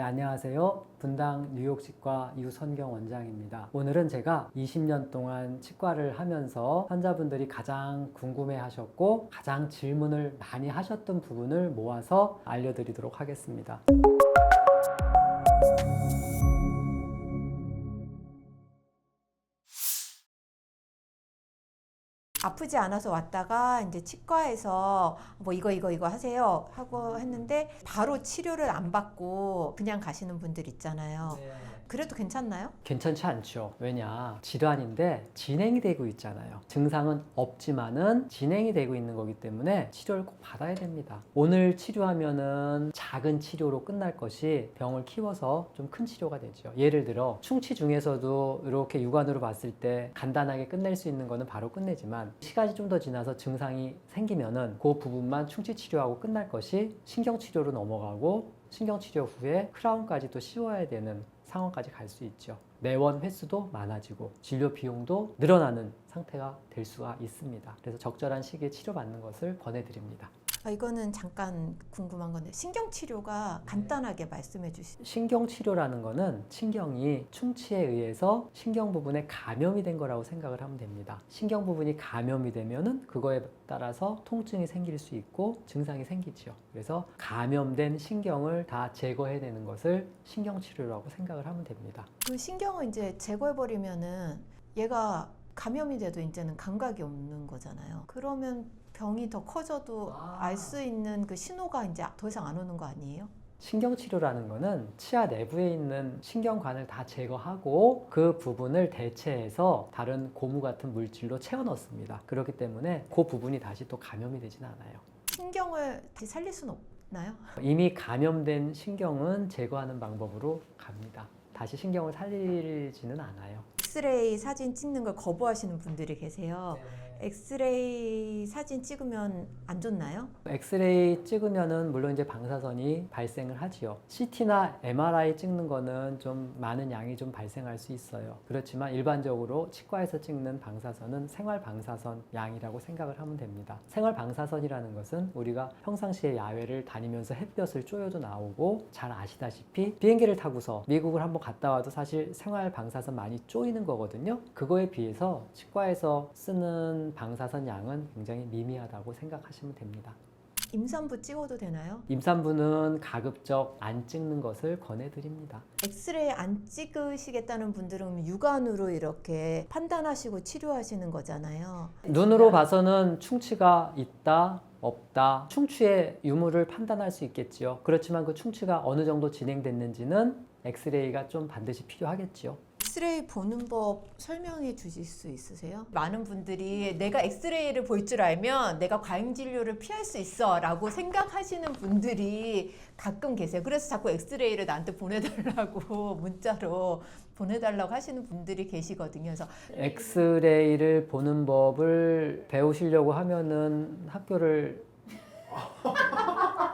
네, 안녕하세요. 분당 뉴욕치과 유선경 원장입니다. 오늘은 제가 20년 동안 치과를 하면서 환자분들이 가장 궁금해 하셨고 가장 질문을 많이 하셨던 부분을 모아서 알려드리도록 하겠습니다. 아프지 않아서 왔다가 이제 치과에서 뭐 이거 하세요 하고 했는데 바로 치료를 안 받고 그냥 가시는 분들 있잖아요. 그래도 괜찮나요? 괜찮지 않죠. 왜냐? 질환인데 진행이 되고 있잖아요. 증상은 없지만은 진행이 되고 있는 거기 때문에 치료를 꼭 받아야 됩니다. 오늘 치료하면은 작은 치료로 끝날 것이 병을 키워서 좀 큰 치료가 되죠. 예를 들어 충치 중에서도 이렇게 육안으로 봤을 때 간단하게 끝낼 수 있는 거는 바로 끝내지만 시간이 좀 더 지나서 증상이 생기면은 그 부분만 충치 치료하고 끝날 것이 신경 치료로 넘어가고 신경 치료 후에 크라운까지 또 씌워야 되는 상황까지 갈 수 있죠. 내원 횟수도 많아지고 진료 비용도 늘어나는 상태가 될 수가 있습니다. 그래서 적절한 시기에 치료받는 것을 권해드립니다. 이거는 잠깐 궁금한 건데 신경치료가 간단하게 말씀해 주시죠. 신경치료라는 거는 신경이 충치에 의해서 신경 부분에 감염이 된 거라고 생각을 하면 됩니다. 신경 부분이 감염이 되면은 그거에 따라서 통증이 생길 수 있고 증상이 생기죠. 그래서 감염된 신경을 다 제거해내는 것을 신경치료라고 생각을 하면 됩니다. 그 신경을 이제 제거해 버리면은 얘가 감염이 돼도 이제는 감각이 없는 거잖아요. 그러면 병이 더 커져도 알 수 있는 그 신호가 이제 더 이상 안 오는 거 아니에요? 신경치료라는 거는 치아 내부에 있는 신경관을 다 제거하고 그 부분을 대체해서 다른 고무 같은 물질로 채워 넣습니다. 그렇기 때문에 그 부분이 다시 또 감염이 되진 않아요. 신경을 다시 살릴 수는 없나요? 이미 감염된 신경은 제거하는 방법으로 갑니다. 다시 신경을 살리지는 않아요. 엑스레이 사진 찍는 걸 거부하시는 분들이 계세요. 엑스레이 사진 찍으면 안 좋나요? 엑스레이 찍으면은 물론 이제 방사선이 발생을 하지요. CT나 MRI 찍는 거는 좀 많은 양이 좀 발생할 수 있어요. 그렇지만 일반적으로 치과에서 찍는 방사선은 생활 방사선 양이라고 생각을 하면 됩니다. 생활 방사선이라는 것은 우리가 평상시에 야외를 다니면서 햇볕을 쬐어도 나오고 잘 아시다시피 비행기를 타고서 미국을 한번 갔다 와도 사실 생활 방사선 많이 쪼이는 거거든요. 그거에 비해서 치과에서 쓰는 방사선 양은 굉장히 미미하다고 생각하시면 됩니다. 임산부 찍어도 되나요? 임산부는 가급적 안 찍는 것을 권해드립니다. 엑스레이 안 찍으시겠다는 분들은 육안으로 이렇게 판단하시고 치료하시는 거잖아요. 눈으로 봐서는 충치가 있다, 없다, 충치의 유무를 판단할 수 있겠지요. 그렇지만 그 충치가 어느 정도 진행됐는지는 엑스레이가 좀 반드시 필요하겠지요. 엑스레이 보는 법 설명해 주실 수 있으세요? 많은 분들이 내가 엑스레이를 볼 줄 알면 내가 과잉 진료를 피할 수 있어 라고 생각하시는 분들이 가끔 계세요. 그래서 자꾸 엑스레이를 나한테 보내달라고 문자로 보내달라고 하시는 분들이 계시거든요. 그래서 엑스레이를 보는 법을 배우시려고 하면은 학교를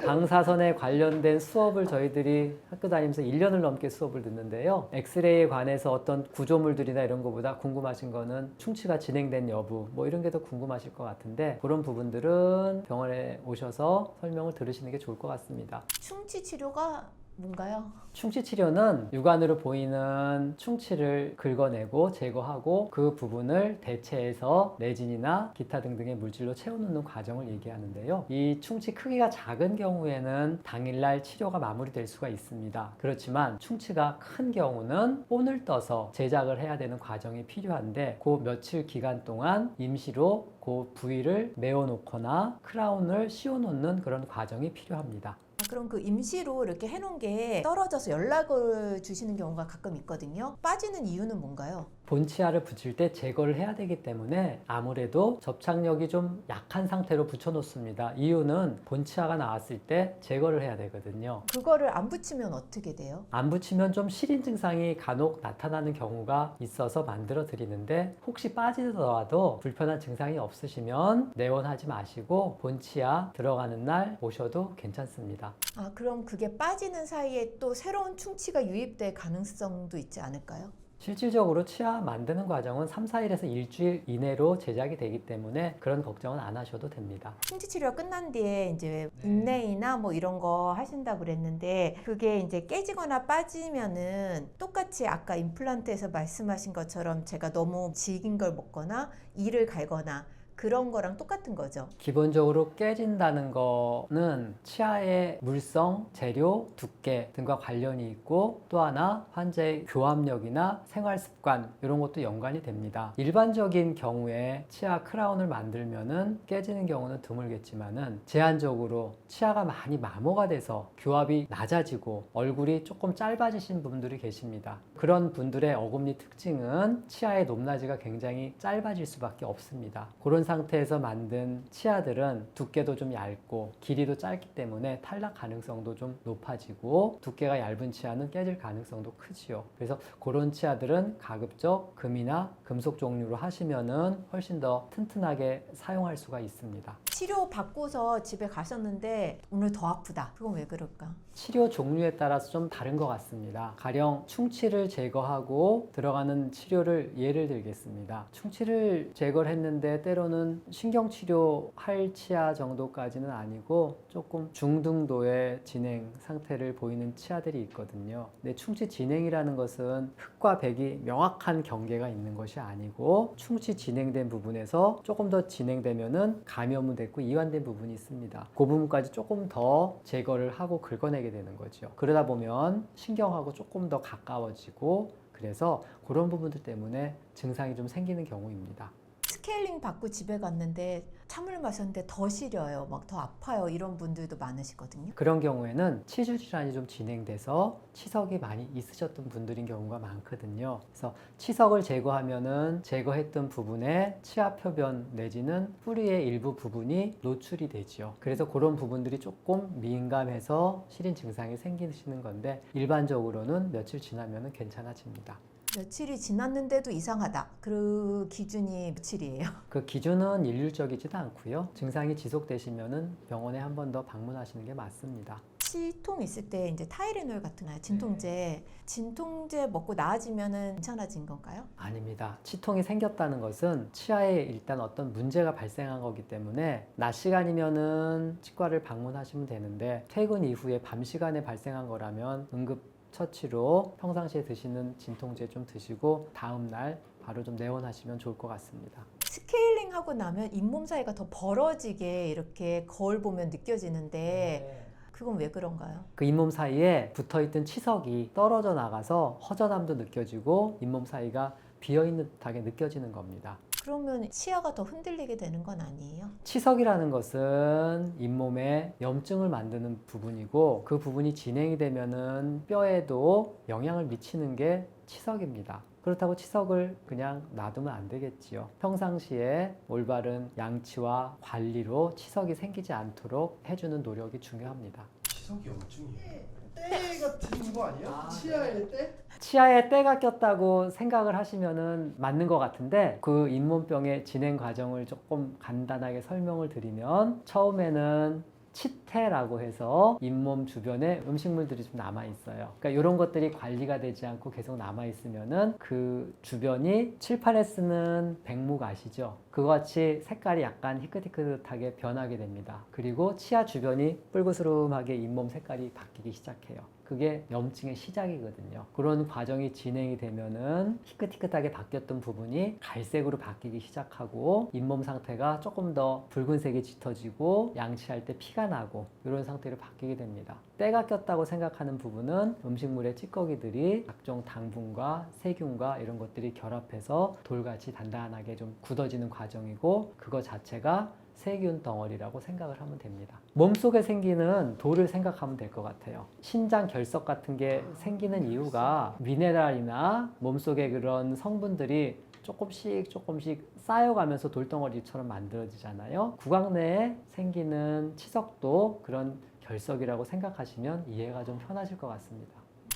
방사선에 관련된 수업을 저희들이 학교 다니면서 1년을 넘게 수업을 듣는데요. 엑스레이에 관해서 어떤 구조물들이나 이런 거보다 궁금하신 거는 충치가 진행된 여부 뭐 이런 게 더 궁금하실 것 같은데 그런 부분들은 병원에 오셔서 설명을 들으시는 게 좋을 것 같습니다. 충치 치료가 뭔가요? 충치 치료는 육안으로 보이는 충치를 긁어내고 제거하고 그 부분을 대체해서 레진이나 기타 등등의 물질로 채워놓는 과정을 얘기하는데요. 이 충치 크기가 작은 경우에는 당일날 치료가 마무리될 수가 있습니다. 그렇지만 충치가 큰 경우는 본을 떠서 제작을 해야 되는 과정이 필요한데 그 며칠 기간 동안 임시로 그 부위를 메워놓거나 크라운을 씌워놓는 그런 과정이 필요합니다. 그럼 그 임시로 이렇게 해놓은 게 떨어져서 연락을 주시는 경우가 가끔 있거든요. 빠지는 이유는 뭔가요? 본치아를 붙일 때 제거를 해야 되기 때문에 아무래도 접착력이 좀 약한 상태로 붙여놓습니다. 이유는 본치아가 나왔을 때 제거를 해야 되거든요. 그거를 안 붙이면 어떻게 돼요? 안 붙이면 좀 시린 증상이 간혹 나타나는 경우가 있어서 만들어 드리는데 혹시 빠지더라도 불편한 증상이 없으시면 내원하지 마시고 본치아 들어가는 날 오셔도 괜찮습니다. 그럼 그게 빠지는 사이에 또 새로운 충치가 유입될 가능성도 있지 않을까요? 실질적으로 치아 만드는 과정은 3, 4일에서 일주일 이내로 제작이 되기 때문에 그런 걱정은 안 하셔도 됩니다. 충치 치료가 끝난 뒤에 이제 인레이나 뭐 이런 거 하신다고 그랬는데 그게 이제 깨지거나 빠지면은 똑같이 아까 임플란트에서 말씀하신 것처럼 제가 너무 질긴 걸 먹거나 이를 갈거나 그런 거랑 똑같은 거죠. 기본적으로 깨진다는 거는 치아의 물성, 재료, 두께 등과 관련이 있고 또 하나 환자의 교합력이나 생활 습관 이런 것도 연관이 됩니다. 일반적인 경우에 치아 크라운을 만들면은 깨지는 경우는 드물겠지만은 제한적으로 치아가 많이 마모가 돼서 교합이 낮아지고 얼굴이 조금 짧아지신 분들이 계십니다. 그런 분들의 어금니 특징은 치아의 높낮이가 굉장히 짧아질 수밖에 없습니다. 그런 상태에서 만든 치아들은 두께도 좀 얇고 길이도 짧기 때문에 탈락 가능성도 좀 높아지고 두께가 얇은 치아는 깨질 가능성도 크지요. 그래서 그런 치아들은 가급적 금이나 금속 종류로 하시면은 훨씬 더 튼튼하게 사용할 수가 있습니다. 치료 받고서 집에 가셨는데 오늘 더 아프다. 그건 왜 그럴까? 치료 종류에 따라서 좀 다른 것 같습니다. 가령 충치를 제거하고 들어가는 치료를 예를 들겠습니다. 충치를 제거를 했는데 때로는 신경치료 할 치아 정도까지는 아니고 조금 중등도의 진행 상태를 보이는 치아들이 있거든요. 근데 충치 진행이라는 것은 흑과 백이 명확한 경계가 있는 것이 아니고 충치 진행된 부분에서 조금 더 진행되면은 감염은 됐고 이완된 부분이 있습니다. 그 부분까지 조금 더 제거를 하고 긁어내게 되는 거죠. 그러다 보면 신경하고 조금 더 가까워지고 그래서 그런 부분들 때문에 증상이 좀 생기는 경우입니다. 스케일링 받고 집에 갔는데 찬물 마셨는데 더 시려요. 막 더 아파요. 이런 분들도 많으시거든요. 그런 경우에는 치주 질환이 좀 진행돼서 치석이 많이 있으셨던 분들인 경우가 많거든요. 그래서 치석을 제거하면은 제거했던 부분에 치아 표변 내지는 뿌리의 일부 부분이 노출이 되죠. 그래서 그런 부분들이 조금 민감해서 시린 증상이 생기시는 건데 일반적으로는 며칠 지나면은 괜찮아집니다. 며칠이 지났는데도 이상하다. 그 기준이 며칠이에요? 그 기준은 일률적이지도 않고요. 증상이 지속되시면은 병원에 한 번 더 방문하시는 게 맞습니다. 치통 있을 때 이제 타이레놀 같은 거 진통제, 진통제 먹고 나아지면은 괜찮아진 건가요? 아닙니다. 치통이 생겼다는 것은 치아에 일단 어떤 문제가 발생한 거기 때문에 낮 시간이면은 치과를 방문하시면 되는데 퇴근 이후에 밤 시간에 발생한 거라면 응급 처치로 평상시에 드시는 진통제 좀 드시고 다음날 바로 좀 내원하시면 좋을 것 같습니다. 스케일링 하고 나면 잇몸 사이가 더 벌어지게 이렇게 거울 보면 느껴지는데 그건 왜 그런가요? 그 잇몸 사이에 붙어있던 치석이 떨어져 나가서 허전함도 느껴지고 잇몸 사이가 비어있는 듯하게 느껴지는 겁니다. 그러면 치아가 더 흔들리게 되는 건 아니에요? 치석이라는 것은 잇몸에 염증을 만드는 부분이고 그 부분이 진행이 되면은 뼈에도 영향을 미치는 게 치석입니다. 그렇다고 치석을 그냥 놔두면 안 되겠지요. 평상시에 올바른 양치와 관리로 치석이 생기지 않도록 해주는 노력이 중요합니다. 치석이 염증이에요. 때 같은 거 아니야? 치아에 때? 치아에 때가 꼈다고 생각을 하시면은 맞는 것 같은데 그 잇몸병의 진행 과정을 조금 간단하게 설명을 드리면 처음에는 치태라고 해서 잇몸 주변에 음식물들이 좀 남아 있어요. 그러니까 이런 것들이 관리가 되지 않고 계속 남아 있으면은 그 주변이 칠판에 쓰는 백목 아시죠? 그와 같이 색깔이 약간 희끗희끗하게 변하게 됩니다. 그리고 치아 주변이 뿔구스름하게 잇몸 색깔이 바뀌기 시작해요. 그게 염증의 시작이거든요. 그런 과정이 진행이 되면은 희끗희끗하게 바뀌었던 부분이 갈색으로 바뀌기 시작하고 잇몸 상태가 조금 더 붉은색이 짙어지고 양치할 때 피가 나고 이런 상태로 바뀌게 됩니다. 때가 꼈다고 생각하는 부분은 음식물의 찌꺼기들이 각종 당분과 세균과 이런 것들이 결합해서 돌같이 단단하게 좀 굳어지는 과정이고 그거 자체가 세균 덩어리라고 생각을 하면 됩니다. 몸속에 생기는 돌을 생각하면 될 것 같아요. 신장 결석 같은 게 생기는 이유가 미네랄이나 몸속의 그런 성분들이 조금씩 쌓여가면서 돌덩어리처럼 만들어지잖아요. 구강 내에 생기는 치석도 그런 결석이라고 생각하시면 이해가 좀 편하실 것 같습니다.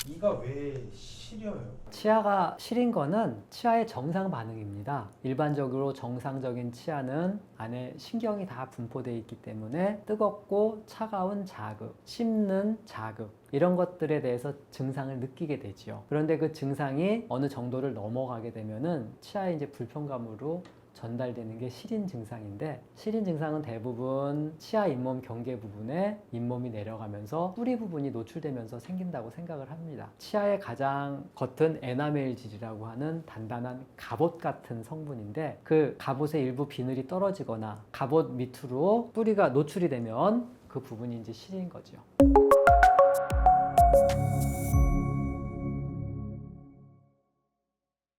이가 왜 시려요? 치아가 시린 거는 치아의 정상 반응입니다. 일반적으로 정상적인 치아는 안에 신경이 다 분포되어 있기 때문에 뜨겁고 차가운 자극, 씹는 자극 이런 것들에 대해서 증상을 느끼게 되지요. 그런데 그 증상이 어느 정도를 넘어가게 되면은 치아의 이제 불편감으로 전달되는 게 시린 증상인데, 시린 증상은 대부분 치아 잇몸 경계 부분에 잇몸이 내려가면서 뿌리 부분이 노출되면서 생긴다고 생각을 합니다. 치아의 가장 겉은 에나멜 질이라고 하는 단단한 갑옷 같은 성분인데, 그 갑옷의 일부 비늘이 떨어지거나 갑옷 밑으로 뿌리가 노출이 되면 그 부분이 이제 시린 거죠.